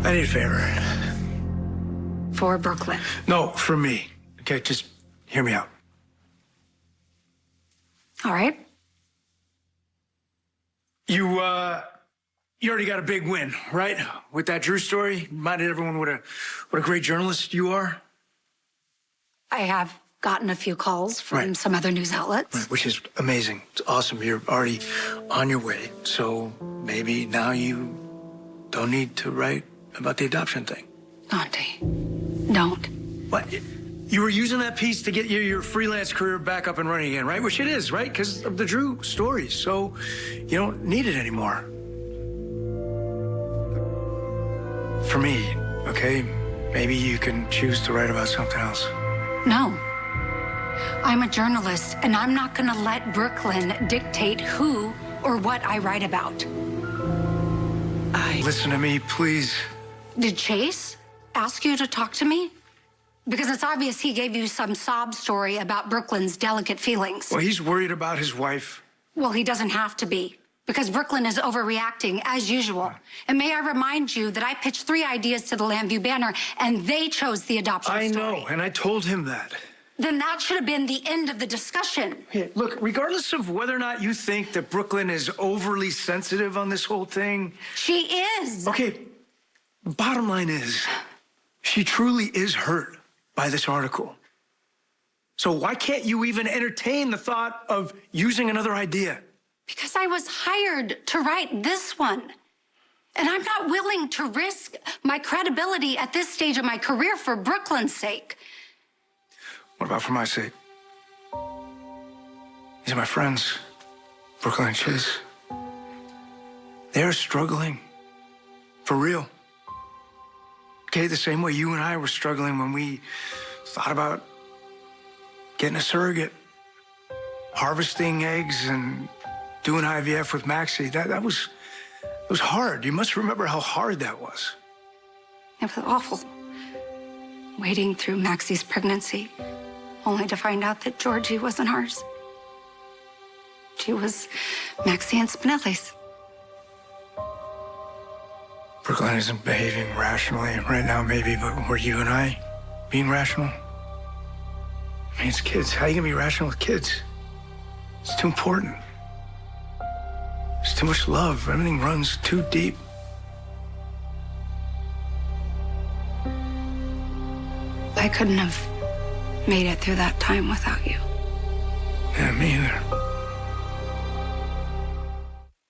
I need a favor. For Brooklyn. No, for me. Okay, just hear me out. All right. You already got a big win, right? With that Drew story, reminded everyone what a great journalist you are. I have gotten a few calls from Right. some other news outlets. Right, which is amazing. It's awesome. You're already on your way. So maybe now you don't need to write about the adoption thing. Dante, don't. What? You were using that piece to get your freelance career back up and running again, right? Which it is, right? Because of the Drew stories. So you don't need it anymore. For me, okay? Maybe you can choose to write about something else. No. I'm a journalist, and I'm not going to let Brooklyn dictate who or what I write about. Listen to me, please. Did Chase ask you to talk to me? Because it's obvious he gave you some sob story about Brooklyn's delicate feelings. Well, he's worried about his wife. Well, he doesn't have to be, because Brooklyn is overreacting as usual. And may I remind you that I pitched 3 ideas to the Lambview Banner, and they chose the adoption I story. know, and I told him that. Then that should have been the end of the discussion. Hey, look, regardless of whether or not you think that Brooklyn is overly sensitive on this whole thing. She is. Okay, bottom line is, she truly is hurt by this article. So why can't you even entertain the thought of using another idea? Because I was hired to write this one. And I'm not willing to risk my credibility at this stage of my career for Brooklyn's sake. What about for my sake? These are my friends, Brooklyn and Chase. They're struggling. For real. Okay, the same way you and I were struggling when we thought about getting a surrogate, harvesting eggs and doing IVF with Maxie. That was hard. You must remember how hard that was. It was awful. Waiting through Maxie's pregnancy, only to find out that Georgie wasn't ours. She was Maxie and Spinelli's. Brooklyn isn't behaving rationally right now, maybe, but were you and I being rational? I mean, it's kids. How are you gonna be rational with kids? It's too important. There's too much love. Everything runs too deep. I couldn't have made it through that time without you. Yeah, me either.